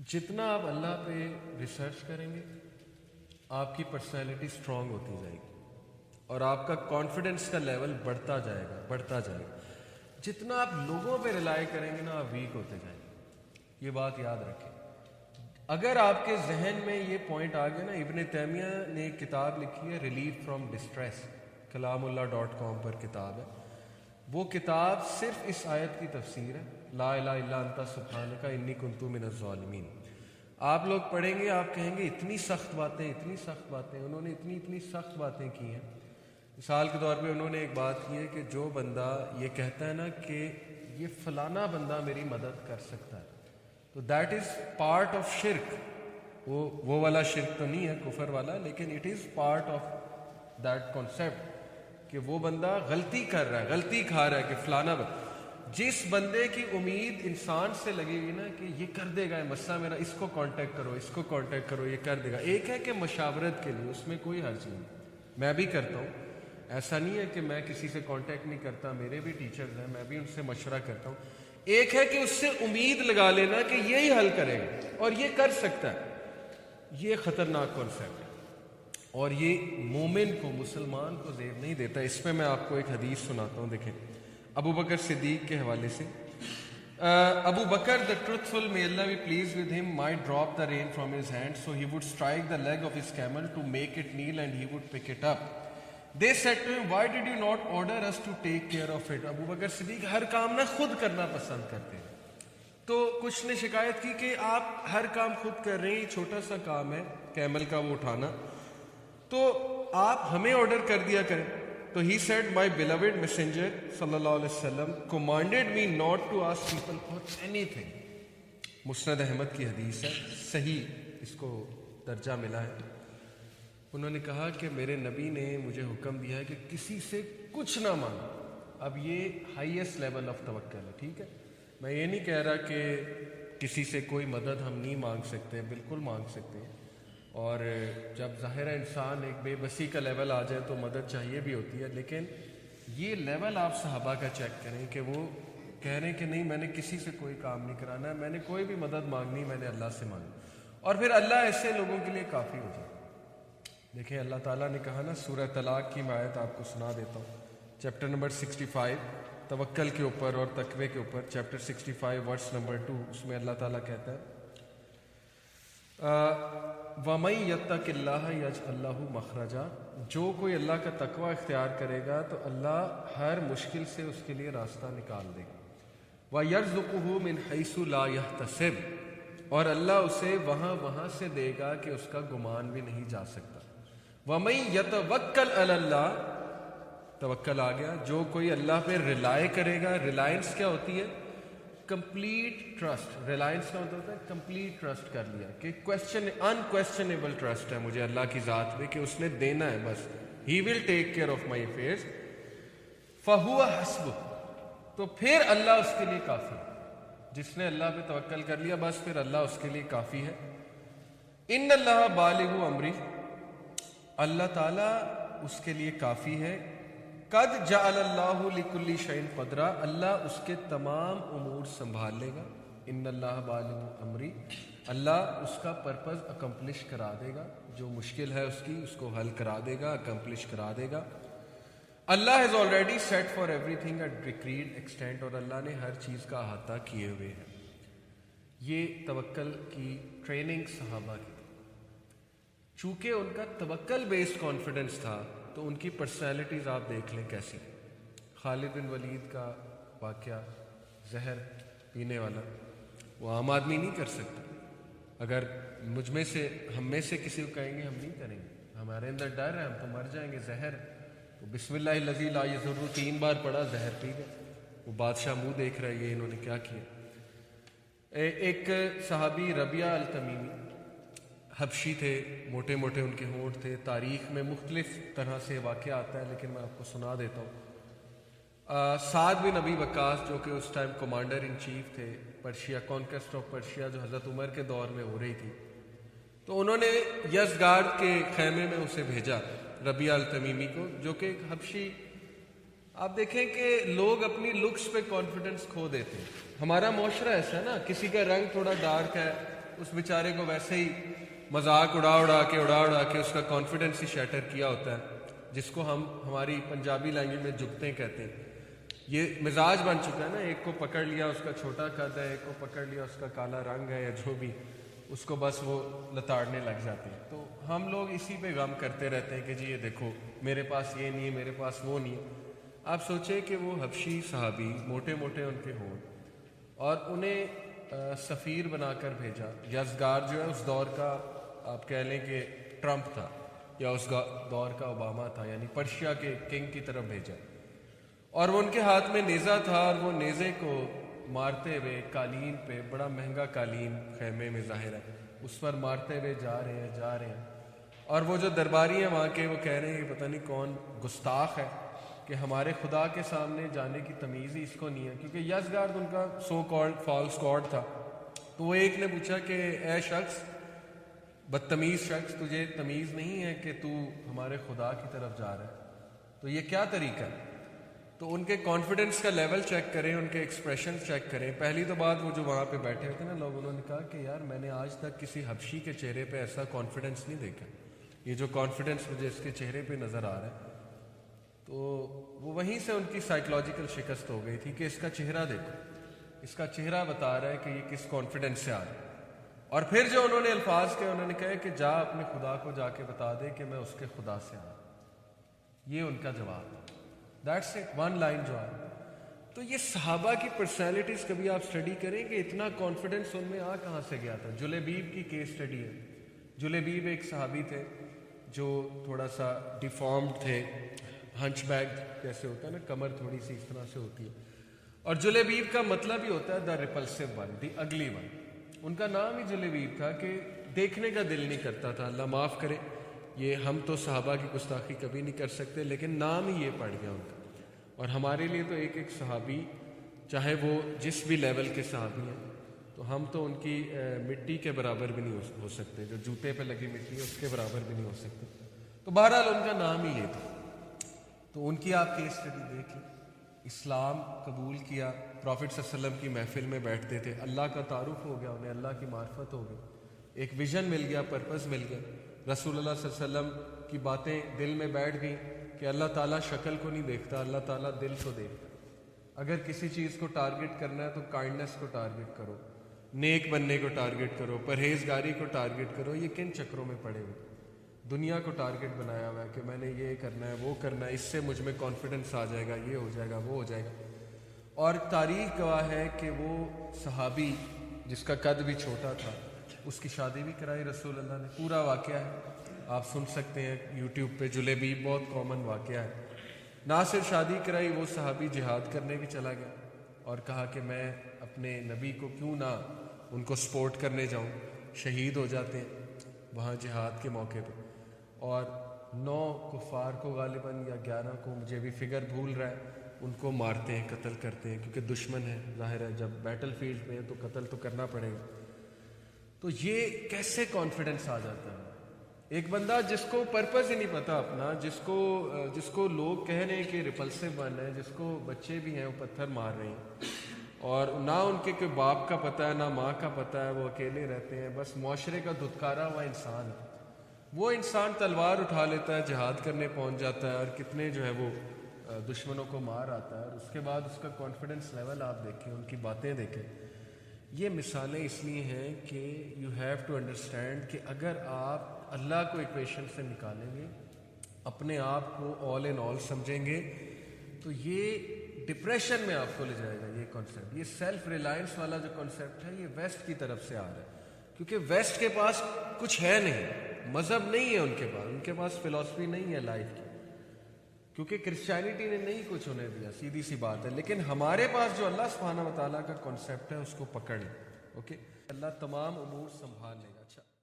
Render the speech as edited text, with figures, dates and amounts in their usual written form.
جتنا آپ اللہ پہ ریسرچ کریں گے آپ کی پرسنالٹی اسٹرانگ ہوتی جائے گی اور آپ کا کانفیڈنس کا لیول بڑھتا جائے گا. جتنا آپ لوگوں پہ ریلائی کریں گے نا آپ ویک ہوتے جائیں گے. یہ بات یاد رکھیں. اگر آپ کے ذہن میں یہ پوائنٹ آ گیا نا، ابن تیمیہ نے ایک کتاب لکھی ہے ریلیف فرام ڈسٹریس، kalamullah.com پر کتاب ہے. وہ کتاب صرف اس آیت کی تفسیر ہے، لا الہ الا انت سبحانک انی کنت من الظالمین. آپ لوگ پڑھیں گے آپ کہیں گے اتنی سخت باتیں، انہوں نے اتنی سخت باتیں کی ہیں. مثال کے طور پہ انہوں نے ایک بات کی ہے کہ جو بندہ یہ کہتا ہے نا کہ یہ فلانا بندہ میری مدد کر سکتا ہے، تو دیٹ از پارٹ آف شرک. وہ والا شرک تو نہیں ہے کفر والا، لیکن it is part of that concept کہ وہ بندہ غلطی کر رہا ہے، غلطی کھا رہا ہے کہ فلانا جس بندے کی امید انسان سے لگے گی نا کہ یہ کر دے گا، یہ مسئلہ میرا، اس کو کانٹیکٹ کرو یہ کر دے گا. ایک ہے کہ مشاورت کے لیے، اس میں کوئی حرج نہیں، میں بھی کرتا ہوں. ایسا نہیں ہے کہ میں کسی سے کانٹیکٹ نہیں کرتا، میرے بھی ٹیچرز ہیں، میں بھی ان سے مشورہ کرتا ہوں. ایک ہے کہ اس سے امید لگا لینا کہ یہی حل کرے گا اور یہ کر سکتا ہے. یہ خطرناک کانسیپٹ ہے اور یہ مومن کو، مسلمان کو زیب نہیں دیتا. اس پہ میں آپ کو ایک حدیث سناتا ہوں. دیکھیں ابو بکر صدیق کے حوالے سے. Abu Bakr the truthful, may Allah be pleased with him, might drop the rein from his hand, so he would strike the leg of his camel to make it kneel and he would pick it up. They said to him, why did you not order us to take care of it? ابو بکر صدیق ہر کام نہ خود کرنا پسند کرتے ہیں. تو کچھ نے شکایت کی کہ آپ ہر کام خود کر رہے ہیں، چھوٹا سا کام ہے کیمل کا وہ اٹھانا، تو آپ ہمیں آرڈر کر دیا کریں. تو he said, my beloved messenger صلی اللہ علیہ وسلم commanded me not to ask people for anything. مسند احمد کی حدیث ہے، صحیح اس کو درجہ ملا ہے. انہوں نے کہا کہ میرے نبی نے مجھے حکم دیا ہے کہ کسی سے کچھ نہ مانگو. اب یہ ہائیسٹ لیول آف توکل ہے. ٹھیک ہے، میں یہ نہیں کہہ رہا کہ کسی سے کوئی مدد ہم نہیں مانگ سکتے، بالکل مانگ سکتے ہیں. اور جب ظاہر انسان ایک بے بسی کا لیول آ جائے تو مدد چاہیے بھی ہوتی ہے، لیکن یہ لیول آپ صحابہ کا چیک کریں کہ وہ کہہ رہے ہیں کہ نہیں میں نے کسی سے کوئی کام نہیں کرانا ہے، میں نے کوئی بھی مدد مانگنی، میں نے اللہ سے مانگی، اور پھر اللہ ایسے لوگوں کے لیے کافی ہو جائے. دیکھیں اللہ تعالیٰ نے کہا نا، سورہ طلاق کی میں آیت آپ کو سنا دیتا ہوں، چیپٹر نمبر 65 توکل کے اوپر اور تقوی کے اوپر، چیپٹر 65 ورس نمبر 2. اس میں اللہ تعالیٰ کہتا ہے وَمَن يَتَّقِ اللَّهَ يَجْعَل لَّهُ مَخْرَجًا، جو کوئی اللہ کا تقوی اختیار کرے گا تو اللہ ہر مشکل سے اس کے لیے راستہ نکال دے گا. وَيَرْزُقُهُ مِنْ حَيْثُ لَا يَحْتَسِبُ، اور اللہ اسے وہاں سے دے گا کہ اس کا گمان بھی نہیں جا سکتا. وَمَن يَتَوَكَّلْ عَلَى اللَّهِ، توکل آ گیا، جو کوئی اللہ پہ ریلائی کرے گا. ریلائنس کیا ہوتی ہے؟ Complete trust. ریلائنس کا مطلب ہوتا ہے کمپلیٹ ٹرسٹ کر لیا کہ انکویسچنیبل ٹرسٹ ہے مجھے اللہ کی ذات پہ کہ اس نے دینا ہے، بس ہی will take care of my affairs. فہو حسبہ، تو پھر اللہ اس کے لیے کافی ہے. جس نے اللہ پہ توکل کر لیا بس پھر اللہ اس کے لیے کافی ہے. ان اللہ بالغ امری، اللہ تعالیٰ اس کے لیے کافی ہے. قد جعل اللہ لکل شیء قدرا، اللہ اس کے تمام امور سنبھال لے گا. ان اللہ بالغ امری، اللہ اس کا پرپز اکمپلش کرا دے گا، جو مشکل ہے اس کو حل کرا دے گا، اکمپلش کرا دے گا. اللہ has already set for everything at decreed extent, اور اللہ نے ہر چیز کا احاطہ کیے ہوئے ہیں. یہ توکل کی ٹریننگ صحابہ کی، چونکہ ان کا توکل بیسڈ کانفیڈنس تھا تو ان کی پرسنالٹیز آپ دیکھ لیں کیسی. خالد بن ولید کا واقعہ، زہر پینے والا، وہ عام آدمی نہیں کر سکتا. اگر ہم میں سے کسی کو کہیں گے ہم نہیں کریں گے، ہمارے اندر ڈر ہے ہم تو مر جائیں گے، زہر، تو بسم اللہ الذی لا یضر 3 بار پڑھا، زہر پی گئے. وہ بادشاہ منہ دیکھ رہا ہے یہ انہوں نے کیا کیا. ایک صحابی ربیعہ التمیمی، حبشی تھے، موٹے موٹے ان کے ہونٹ تھے. تاریخ میں مختلف طرح سے واقعہ آتا ہے لیکن میں آپ کو سنا دیتا ہوں. سعد بن ابی وقاص جو کہ اس ٹائم کمانڈر ان چیف تھے پرشیا، کانکسٹ آف پرشیا جو حضرت عمر کے دور میں ہو رہی تھی، تو انہوں نے یزگارد کے خیمے میں اسے بھیجا، ربیعہ التمیمی کو، جو کہ ایک حبشی. آپ دیکھیں کہ لوگ اپنی لکس پہ کانفیڈنس کھو دیتے ہیں. ہمارا معاشرہ ایسا ہے نا، کسی کا رنگ تھوڑا ڈارک ہے اس بیچارے کو ویسے ہی مذاق اڑا کے اس کا کانفیڈنس ہی شیٹر کیا ہوتا ہے، جس کو ہم ہماری پنجابی لینگویج میں جگتے کہتے ہیں. یہ مزاج بن چکا ہے نا، ایک کو پکڑ لیا اس کا چھوٹا قد ہے، ایک کو پکڑ لیا اس کا کالا رنگ ہے یا جو بھی، اس کو بس وہ لتاڑنے لگ جاتے ہیں. تو ہم لوگ اسی پہ غم کرتے رہتے ہیں کہ جی یہ دیکھو میرے پاس یہ نہیں ہے، میرے پاس وہ نہیں ہے. آپ سوچیں کہ وہ حبشی صحابی موٹے موٹے ان کے ہوں اور انہیں سفیر بنا کر بھیجا. یزگار جو ہے اس دور کا آپ کہہ لیں کہ ٹرمپ تھا، یا اس دور کا اوباما تھا، یعنی پرشیا کے کنگ کی طرف بھیجا. اور وہ ان کے ہاتھ میں نیزہ تھا، اور وہ نیزے کو مارتے ہوئے قالین پہ، بڑا مہنگا قالین خیمے میں ظاہر ہے، اس پر مارتے ہوئے جا رہے ہیں. اور وہ جو درباری ہیں وہاں کے، وہ کہہ رہے ہیں کہ پتہ نہیں کون گستاخ ہے کہ ہمارے خدا کے سامنے جانے کی تمیز ہی اس کو نہیں ہے، کیونکہ یزگارد ان کا سو کالڈ فالس گاڈ تھا. تو وہ ایک نے پوچھا کہ اے شخص، بدتمیز شخص، تجھے تمیز نہیں ہے کہ تو ہمارے خدا کی طرف جا رہا ہے؟ تو یہ کیا طریقہ ہے؟ تو ان کے کانفیڈنس کا لیول چیک کریں، ان کے ایکسپریشن چیک کریں. پہلی تو بات، وہ جو وہاں پہ بیٹھے ہوتے ہیں نا لوگ، انہوں نے کہا کہ یار میں نے آج تک کسی حبشی کے چہرے پہ ایسا کانفیڈنس نہیں دیکھا. یہ جو کانفیڈنس مجھے اس کے چہرے پہ نظر آ رہا ہے. تو وہ وہیں سے ان کی سائیکلوجیکل شکست ہو گئی تھی کہ اس کا چہرہ دیکھو، اس کا چہرہ بتا رہا ہے کہ یہ کس کانفیڈنس سے آ رہا ہے. اور پھر جو انہوں نے الفاظ کہے، انہوں نے کہا کہ جا اپنے خدا کو جا کے بتا دے کہ میں اس کے خدا سے آیا. یہ ان کا جواب ہے. دیٹس اٹ، ون لائن جو ہے. تو یہ صحابہ کی پرسنالٹیز کبھی آپ سٹڈی کریں کہ اتنا کانفیڈنس ان میں کہاں سے گیا تھا. جلیبیب کی کیس سٹڈی ہے. جلیبیب ایک صحابی تھے جو تھوڑا سا ڈیفارمڈ تھے، ہنچ بیک جیسے ہوتا ہے نا، کمر تھوڑی سی اس طرح سے ہوتی ہے. اور جلیبیب کا مطلب ہی ہوتا ہے دا ریپلسو ون، دی اگلی ون. ان کا نام ہی جلیبیب تھا کہ دیکھنے کا دل نہیں کرتا تھا. اللہ معاف کرے، یہ ہم تو صحابہ کی گستاخی کبھی نہیں کر سکتے، لیکن نام ہی یہ پڑ گیا ان کا. اور ہمارے لیے تو ایک ایک صحابی، چاہے وہ جس بھی لیول کے صحابی ہیں، تو ہم تو ان کی مٹی کے برابر بھی نہیں ہو سکتے. جو جوتے پہ لگی مٹی ہے اس کے برابر بھی نہیں ہو سکتے. تو بہرحال ان کا نام ہی یہ تھا. تو ان کی آپ کیس اسٹڈی دیکھ لیں. اسلام قبول کیا، پروفٹ صلی اللہ علیہ وسلم کی محفل میں بیٹھتے تھے، اللہ کا تعارف ہو گیا انہیں، اللہ کی معرفت ہو گئی، ایک ویژن مل گیا، پرپس مل گیا. رسول اللہ صلی اللہ علیہ وسلم کی باتیں دل میں بیٹھ گئیں کہ اللہ تعالیٰ شکل کو نہیں دیکھتا، اللہ تعالیٰ دل کو دیکھتا. اگر کسی چیز کو ٹارگٹ کرنا ہے تو کائنڈنس کو ٹارگٹ کرو، نیک بننے کو ٹارگٹ کرو، پرہیزگاری کو ٹارگٹ کرو. یہ کن چکروں میں پڑے ہوئے؟ دنیا کو ٹارگٹ بنایا ہوا ہے کہ میں نے یہ کرنا ہے، وہ کرنا ہے، اس سے مجھ میں کانفیڈنس آ جائے گا، یہ ہو جائے گا، وہ ہو جائے گا. اور تاریخ گواہ ہے کہ وہ صحابی جس کا قد بھی چھوٹا تھا، اس کی شادی بھی کرائی رسول اللہ نے. پورا واقعہ ہے، آپ سن سکتے ہیں یوٹیوب پہ. جلیبیب بہت کامن واقعہ ہے. نہ صرف شادی کرائی، وہ صحابی جہاد کرنے بھی چلا گیا اور کہا کہ میں اپنے نبی کو کیوں نہ ان کو سپورٹ کرنے جاؤں. شہید ہو جاتے ہیں وہاں جہاد کے موقع پہ. اور 9 کفار کو غالباً یا 11 کو، مجھے بھی فگر بھول رہا ہے، ان کو مارتے ہیں، قتل کرتے ہیں، کیونکہ دشمن ہے. ظاہر ہے جب بیٹل فیلڈ میں ہے تو قتل تو کرنا پڑے گا. تو یہ کیسے کانفیڈنس آ جاتا ہے؟ ایک بندہ جس کو پرپز ہی نہیں پتا اپنا، جس کو لوگ کہہ رہے ہیں کہ ریپلسو ون ہے، جس کو بچے بھی ہیں وہ پتھر مار رہے ہیں، اور نہ ان کے کوئی باپ کا پتہ ہے، نہ ماں کا پتہ ہے، وہ اکیلے رہتے ہیں، بس معاشرے کا دھتکارا ہوا انسان ہے. وہ انسان تلوار اٹھا لیتا ہے، جہاد کرنے پہنچ جاتا ہے، اور کتنے جو ہے وہ دشمنوں کو مار آتا ہے. اور اس کے بعد اس کا کانفیڈنس لیول آپ دیکھیں، ان کی باتیں دیکھیں. یہ مثالیں اس لیے ہیں کہ یو ہیو ٹو انڈرسٹینڈ کہ اگر آپ اللہ کو ایکویشن سے نکالیں گے، اپنے آپ کو آل ان آل سمجھیں گے، تو یہ ڈپریشن میں آپ کو لے جائے گا. یہ کانسیپٹ، یہ سیلف ریلائنس والا جو کانسیپٹ ہے، یہ ویسٹ کی طرف سے آ رہا ہے. کیونکہ ویسٹ کے پاس کچھ ہے نہیں، مذہب نہیں ہے ان کے پاس فلسفی نہیں ہے لائف کی، کیونکہ کرسچینٹی نے نہیں کچھ انہیں دیا، سیدھی سی بات ہے. لیکن ہمارے پاس جو اللہ سبحانہ و تعالیٰ کا کانسیپٹ ہے، اس کو پکڑ لیں. اوکے، اللہ تمام امور سنبھال لے گا. اچھا.